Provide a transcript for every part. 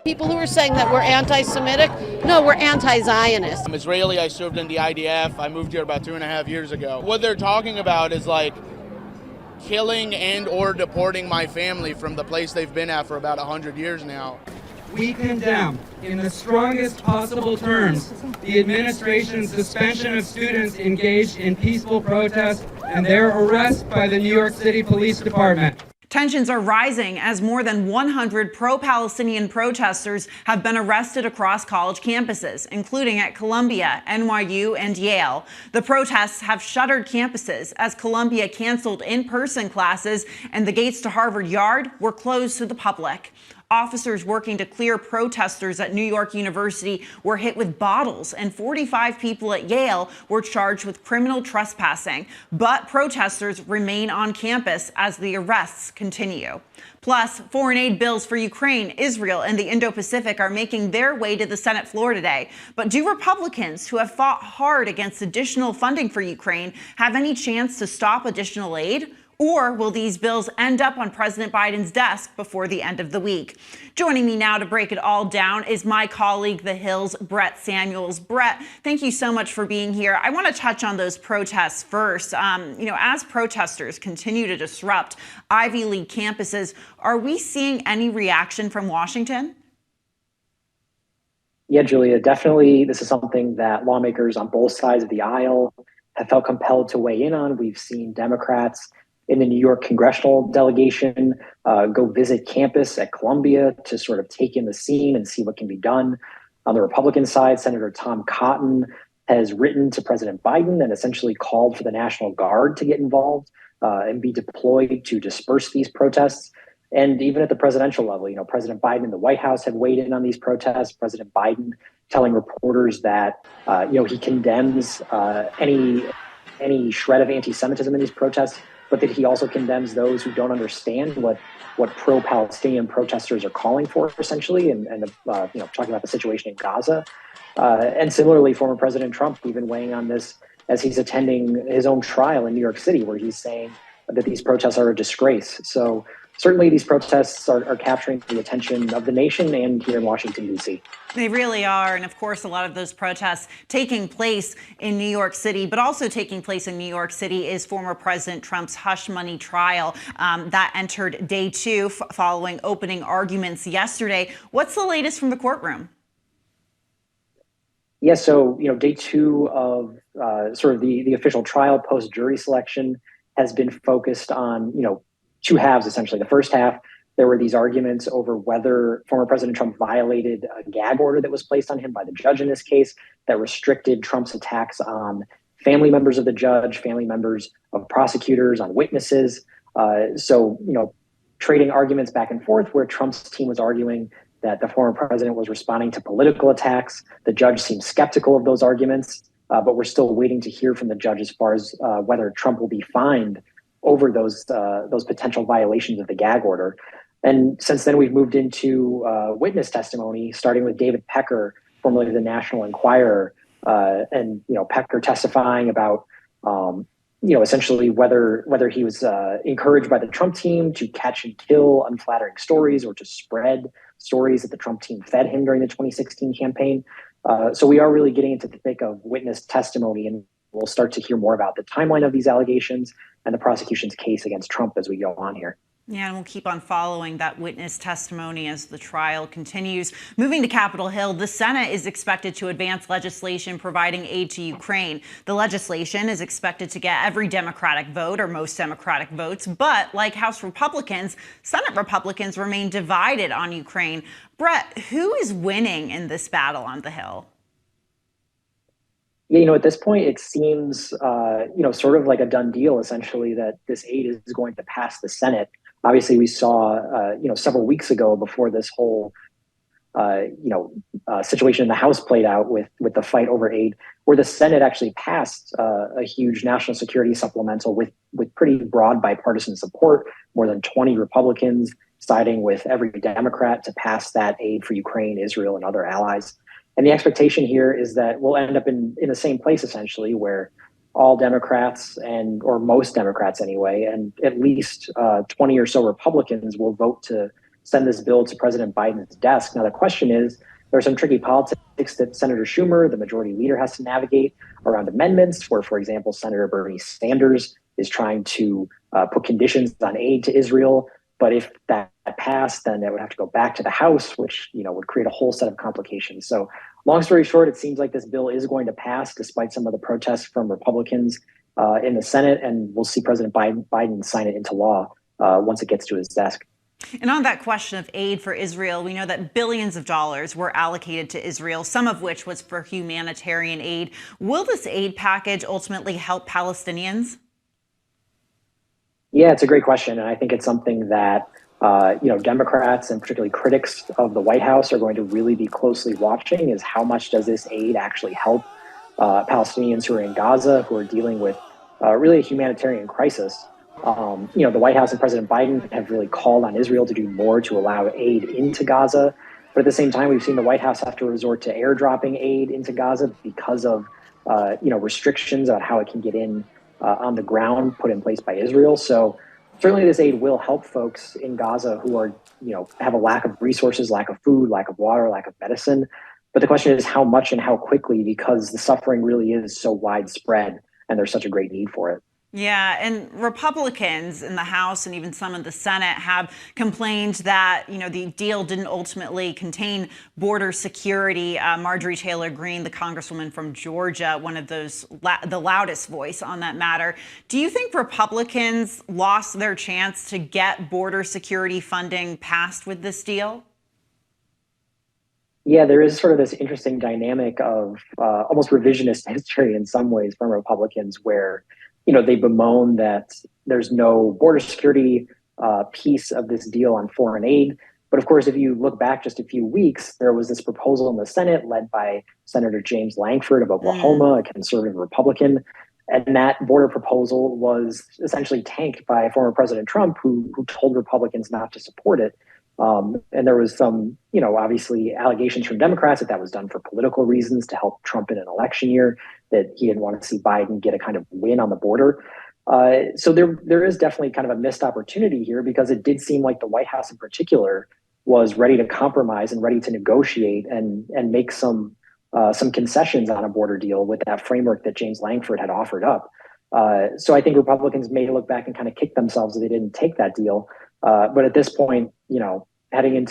People who are saying that we're anti-Semitic, no, we're anti-Zionist. I'm Israeli. I served in the IDF. I moved here about 2.5 years ago. What they're talking about is like killing and or deporting my family from the place they've been at for about 100 years now. We condemn, in the strongest possible terms, the administration's suspension of students engaged in peaceful protest and their arrest by the New York City Police Department. Tensions are rising as more than 100 pro-Palestinian protesters have been arrested across college campuses, including at Columbia, NYU, and Yale. The protests have shuttered campuses as Columbia canceled in-person classes and the gates to Harvard Yard were closed to the public. Officers working to clear protesters at New York University were hit with bottles, and 45 people at Yale were charged with criminal trespassing. But protesters remain on campus as the arrests continue. Plus, foreign aid bills for Ukraine, Israel, and the Indo-Pacific are making their way to the Senate floor today. But do Republicans who have fought hard against additional funding for Ukraine have any chance to stop additional aid? Or will these bills end up on President Biden's desk before the end of the week? Joining me now to break it all down is my colleague, The Hill's Brett Samuels. Brett, thank you so much for being here. I want to touch on those protests first. As protesters continue to disrupt Ivy League campuses, are we seeing any reaction from Washington? Yeah, Julia, definitely. This is something that lawmakers on both sides of the aisle have felt compelled to weigh in on. We've seen Democrats in the New York congressional delegation go visit campus at Columbia to sort of take in the scene and see what can be done. On the Republican side, Senator Tom Cotton has written to President Biden and essentially called for the National Guard to get involved and be deployed to disperse these protests. And even at the presidential level, President Biden and the White House have weighed in on these protests. President Biden telling reporters that, he condemns any shred of anti-Semitism in these protests, but that he also condemns those who don't understand what pro-Palestinian protesters are calling for, essentially, and talking about the situation in Gaza. And similarly, former President Trump even weighing on this as he's attending his own trial in New York City, where he's saying that these protests are a disgrace. So certainly these protests are capturing the attention of the nation and here in Washington, D.C. They really are. And of course, a lot of those protests taking place in New York City, but also taking place in New York City is former President Trump's hush money trial that entered day 2 following opening arguments yesterday. What's the latest from the courtroom? Yeah, so, day 2 of sort of the official trial post jury selection has been focused on, 2 halves, essentially. The first half, there were these arguments over whether former President Trump violated a gag order that was placed on him by the judge in this case that restricted Trump's attacks on family members of the judge, family members of prosecutors, on witnesses. Trading arguments back and forth where Trump's team was arguing that the former president was responding to political attacks. The judge seemed skeptical of those arguments, but we're still waiting to hear from the judge as far as whether Trump will be fined over those potential violations of the gag order. And since then, we've moved into witness testimony, starting with David Pecker, formerly of the National Enquirer, and Pecker testifying about essentially whether he was encouraged by the Trump team to catch and kill unflattering stories or to spread stories that the Trump team fed him during the 2016 campaign. So we are really getting into the thick of witness testimony, and we'll start to hear more about the timeline of these allegations and the prosecution's case against Trump as we go on here. Yeah, and we'll keep on following that witness testimony as the trial continues. Moving to Capitol Hill, the Senate is expected to advance legislation providing aid to Ukraine. The legislation is expected to get every Democratic vote or most Democratic votes. But like House Republicans, Senate Republicans remain divided on Ukraine. Brett, who is winning in this battle on the Hill? Yeah, at this point, it seems, sort of like a done deal, essentially, that this aid is going to pass the Senate. Obviously, we saw, several weeks ago before this whole, situation in the House played out with the fight over aid, where the Senate actually passed a huge national security supplemental with pretty broad bipartisan support, more than 20 Republicans siding with every Democrat to pass that aid for Ukraine, Israel, and other allies. And the expectation here is that we'll end up in the same place, essentially, where all Democrats or most Democrats anyway, and at least 20 or so Republicans will vote to send this bill to President Biden's desk. Now, the question is, there are some tricky politics that Senator Schumer, the majority leader, has to navigate around amendments where, for example, Senator Bernie Sanders is trying to put conditions on aid to Israel. But if that passed, then it would have to go back to the House, which would create a whole set of complications. So long story short, it seems like this bill is going to pass despite some of the protests from Republicans in the Senate, and we'll see President Biden sign it into law once it gets to his desk. And on that question of aid for Israel, we know that billions of dollars were allocated to Israel, some of which was for humanitarian aid. Will this aid package ultimately help Palestinians? Yeah, it's a great question. And I think it's something that, Democrats and particularly critics of the White House are going to really be closely watching, is how much does this aid actually help Palestinians who are in Gaza, who are dealing with really a humanitarian crisis. The White House and President Biden have really called on Israel to do more to allow aid into Gaza. But at the same time, we've seen the White House have to resort to airdropping aid into Gaza because of, restrictions on how it can get in on the ground put in place by Israel. So certainly this aid will help folks in Gaza who are, have a lack of resources, lack of food, lack of water, lack of medicine. But the question is how much and how quickly, because the suffering really is so widespread and there's such a great need for it. Yeah, and Republicans in the House and even some in the Senate have complained that, the deal didn't ultimately contain border security. Marjorie Taylor Greene, the congresswoman from Georgia, one of those, the loudest voice on that matter. Do you think Republicans lost their chance to get border security funding passed with this deal? Yeah, there is sort of this interesting dynamic of almost revisionist history in some ways from Republicans where they bemoan that there's no border security piece of this deal on foreign aid. But of course, if you look back just a few weeks, there was this proposal in the Senate led by Senator James Lankford of Oklahoma, a conservative Republican. And that border proposal was essentially tanked by former President Trump, who told Republicans not to support it. And there was some, obviously allegations from Democrats that was done for political reasons to help Trump in an election year, that he didn't want to see Biden get a kind of win on the border. So there is definitely kind of a missed opportunity here because it did seem like the White House in particular was ready to compromise and ready to negotiate and make some concessions on a border deal with that framework that James Lankford had offered up. So I think Republicans may look back and kind of kick themselves that they didn't take that deal. But at this point, heading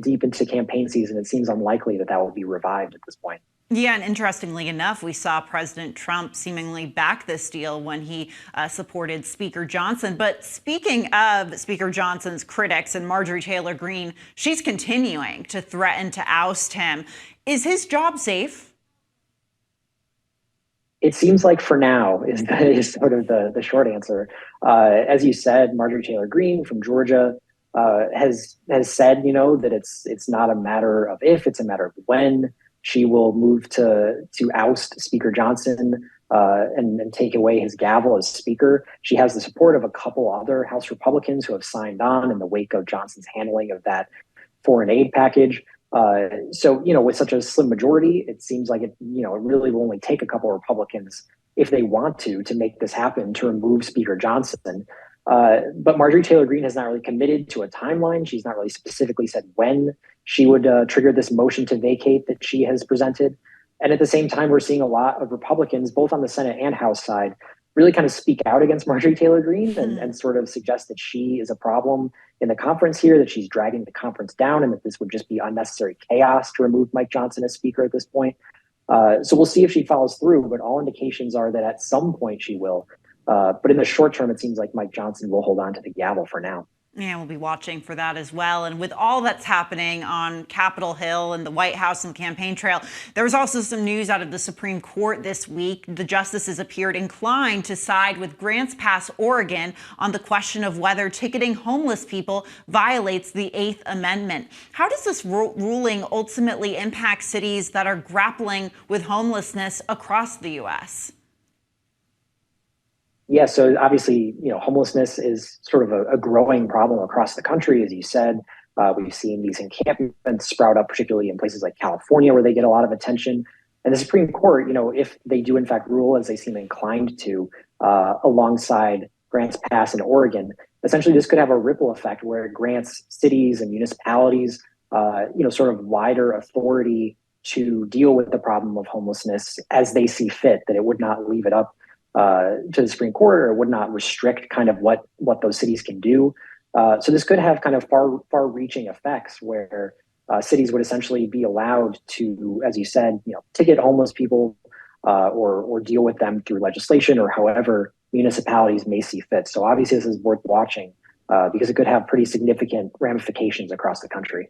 deep into campaign season, it seems unlikely that will be revived at this point. Yeah, and interestingly enough, we saw President Trump seemingly back this deal when he supported Speaker Johnson. But speaking of Speaker Johnson's critics and Marjorie Taylor Greene, she's continuing to threaten to oust him. Is his job safe? It seems like for now is sort of the short answer. As you said, Marjorie Taylor Greene from Georgia has said, that it's not a matter of if, it's a matter of when she will move to oust Speaker Johnson and take away his gavel as Speaker. She has the support of a couple other House Republicans who have signed on in the wake of Johnson's handling of that foreign aid package. So, with such a slim majority, it seems like it really will only take a couple of Republicans, if they want to make this happen, to remove Speaker Johnson. But Marjorie Taylor Greene has not really committed to a timeline. She's not really specifically said when she would trigger this motion to vacate that she has presented. And at the same time, we're seeing a lot of Republicans, both on the Senate and House side, really kind of speak out against Marjorie Taylor Greene and sort of suggest that she is a problem in the conference here, that she's dragging the conference down, and that this would just be unnecessary chaos to remove Mike Johnson as Speaker at this point. So we'll see if she follows through, but all indications are that at some point she will. But in the short term, it seems like Mike Johnson will hold on to the gavel for now. Yeah, we'll be watching for that as well. And with all that's happening on Capitol Hill and the White House and campaign trail, there was also some news out of the Supreme Court this week. The justices appeared inclined to side with Grants Pass, Oregon, on the question of whether ticketing homeless people violates the Eighth Amendment. How does this ruling ultimately impact cities that are grappling with homelessness across the U.S.? Yeah, so obviously, homelessness is sort of a growing problem across the country. As you said, we've seen these encampments sprout up, particularly in places like California, where they get a lot of attention. And the Supreme Court, if they do in fact rule as they seem inclined to, alongside Grants Pass in Oregon, essentially this could have a ripple effect where it grants cities and municipalities, sort of wider authority to deal with the problem of homelessness as they see fit, that it would not leave it up to the Supreme Court, or it would not restrict kind of what those cities can do. So this could have kind of far-reaching effects where cities would essentially be allowed to, as you said, ticket homeless people or deal with them through legislation or however municipalities may see fit. So obviously this is worth watching because it could have pretty significant ramifications across the country.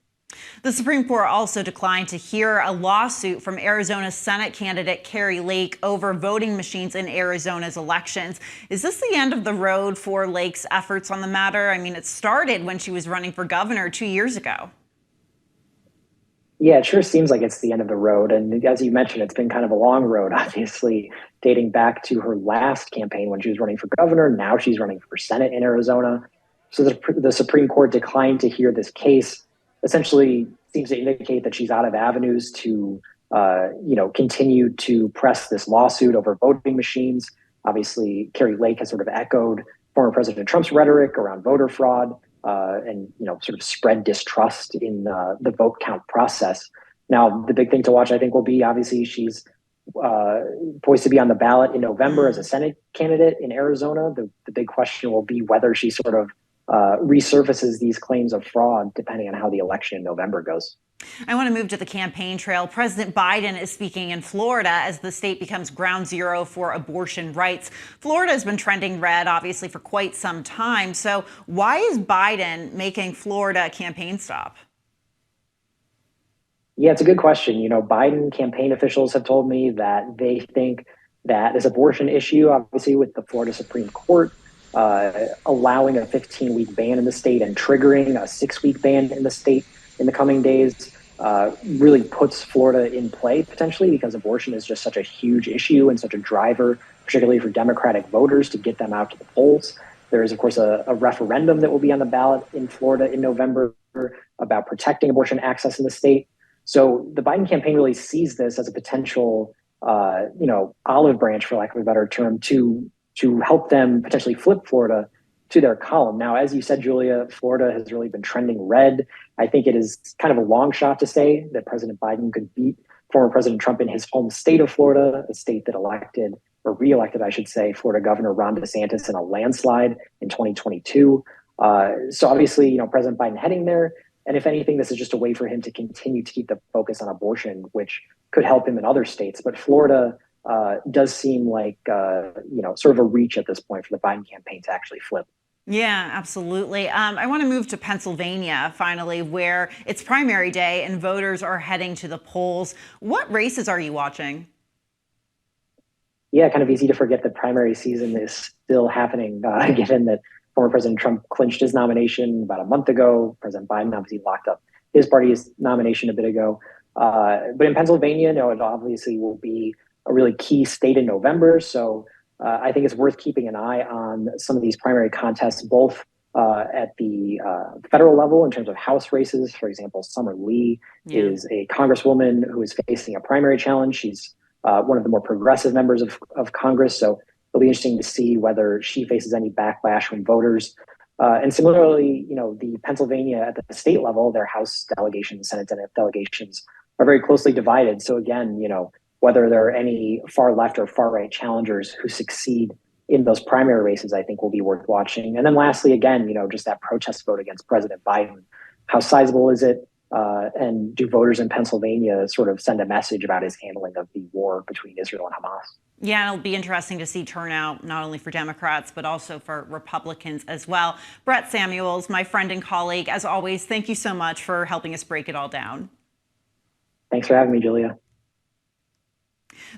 The Supreme Court also declined to hear a lawsuit from Arizona Senate candidate Kari Lake over voting machines in Arizona's elections. Is this the end of the road for Lake's efforts on the matter? I mean, it started when she was running for governor 2 years ago. Yeah, it sure seems like it's the end of the road. And as you mentioned, it's been kind of a long road, obviously, dating back to her last campaign when she was running for governor. Now she's running for Senate in Arizona. So the Supreme Court declined to hear this case. Essentially seems to indicate that she's out of avenues to, continue to press this lawsuit over voting machines. Obviously, Kari Lake has sort of echoed former President Trump's rhetoric around voter fraud and sort of spread distrust in the vote count process. Now, the big thing to watch, I think, will be obviously she's poised to be on the ballot in November as a Senate candidate in Arizona. The big question will be whether she sort of resurfaces these claims of fraud depending on how the election in November goes. I want to move to the campaign trail. President Biden is speaking in Florida as the state becomes ground zero for abortion rights. Florida has been trending red, obviously, for quite some time. So why is Biden making Florida a campaign stop? Yeah, it's a good question. Biden campaign officials have told me that they think that this abortion issue, obviously with the Florida Supreme Court, allowing a 15-week ban in the state and triggering a 6-week ban in the state in the coming days really puts Florida in play potentially, because abortion is just such a huge issue and such a driver, particularly for Democratic voters, to get them out to the polls. There is, of course, a referendum that will be on the ballot in Florida in November about protecting abortion access in the state. So the Biden campaign really sees this as a potential, olive branch, for lack of a better term, to help them potentially flip Florida to their column. Now, as you said, Julia, Florida has really been trending red. I think it is kind of a long shot to say that President Biden could beat former President Trump in his home state of Florida, a state that elected, or re-elected, I should say, Florida Governor Ron DeSantis in a landslide in 2022. So obviously, President Biden heading there. And if anything, this is just a way for him to continue to keep the focus on abortion, which could help him in other states. But Florida does seem like, sort of a reach at this point for the Biden campaign to actually flip. Yeah, absolutely. I want to move to Pennsylvania, finally, where it's primary day and voters are heading to the polls. What races are you watching? Yeah, kind of easy to forget that primary season is still happening, given that former President Trump clinched his nomination about a month ago. President Biden obviously locked up his party's nomination a bit ago. But in Pennsylvania, it obviously will be a really key state in November. So I think it's worth keeping an eye on some of these primary contests, both at the federal level in terms of House races. For example, Summer Lee is a congresswoman who is facing a primary challenge. She's one of the more progressive members of Congress. So it'll be interesting to see whether she faces any backlash from voters. And similarly, the Pennsylvania at the state level, their House delegations, Senate delegations are very closely divided. So again, whether there are any far left or far right challengers who succeed in those primary races, I think will be worth watching. And then lastly, again, just that protest vote against President Biden. How sizable is it? And do voters in Pennsylvania sort of send a message about his handling of the war between Israel and Hamas? Yeah, it'll be interesting to see turnout, not only for Democrats, but also for Republicans as well. Brett Samuels, my friend and colleague, as always, thank you so much for helping us break it all down. Thanks for having me, Julia.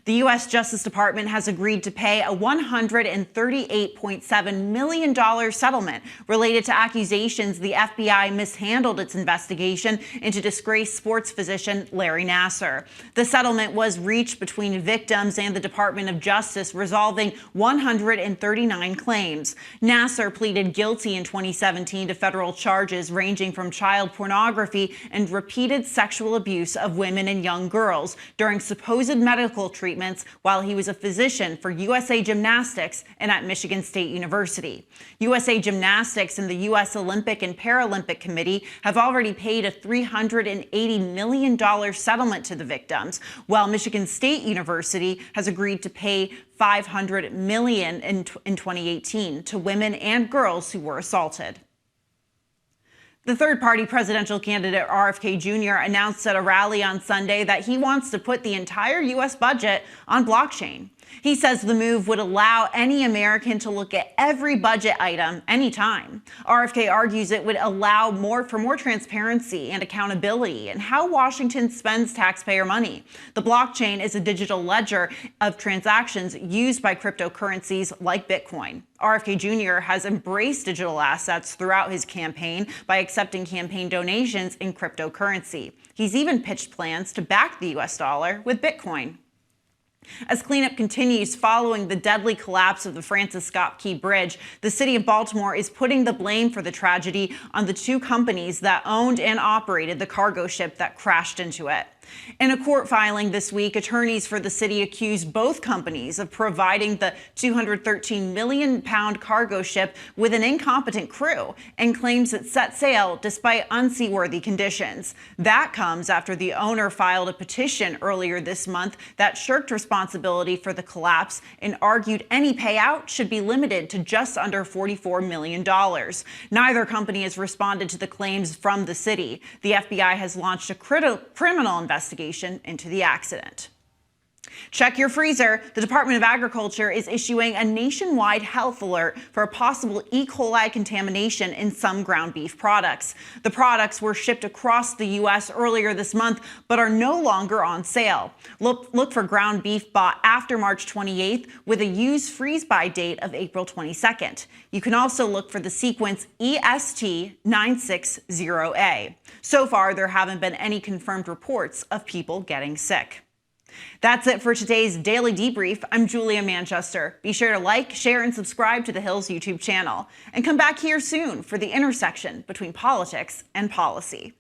The U.S. Justice Department has agreed to pay a $138.7 million settlement related to accusations the FBI mishandled its investigation into disgraced sports physician Larry Nassar. The settlement was reached between victims and the Department of Justice, resolving 139 claims. Nassar pleaded guilty in 2017 to federal charges ranging from child pornography and repeated sexual abuse of women and young girls during supposed medical treatments while he was a physician for USA Gymnastics and at Michigan State University. USA Gymnastics and the U.S. Olympic and Paralympic Committee have already paid a $380 million settlement to the victims, while Michigan State University has agreed to pay $500 million in 2018 to women and girls who were assaulted. The third-party presidential candidate RFK Jr. announced at a rally on Sunday that he wants to put the entire U.S. budget on blockchain. He says the move would allow any American to look at every budget item anytime. RFK argues it would allow for more transparency and accountability in how Washington spends taxpayer money. The blockchain is a digital ledger of transactions used by cryptocurrencies like Bitcoin. RFK Jr. has embraced digital assets throughout his campaign by accepting campaign donations in cryptocurrency. He's even pitched plans to back the U.S. dollar with Bitcoin. As cleanup continues following the deadly collapse of the Francis Scott Key Bridge, the city of Baltimore is putting the blame for the tragedy on the two companies that owned and operated the cargo ship that crashed into it. In a court filing this week, attorneys for the city accused both companies of providing the 213 million pound cargo ship with an incompetent crew and claims it set sail despite unseaworthy conditions. That comes after the owner filed a petition earlier this month that shirked responsibility for the collapse and argued any payout should be limited to just under $44 million. Neither company has responded to the claims from the city. The FBI has launched a criminal investigation into the accident. Check your freezer. The Department of Agriculture is issuing a nationwide health alert for a possible E. coli contamination in some ground beef products. The products were shipped across the U.S. earlier this month, but are no longer on sale. Look for ground beef bought after March 28th with a used freeze-by date of April 22nd. You can also look for the sequence EST960A. So far, there haven't been any confirmed reports of people getting sick. That's it for today's Daily Debrief. I'm Julia Manchester. Be sure to like, share, and subscribe to The Hill's YouTube channel. And come back here soon for the intersection between politics and policy.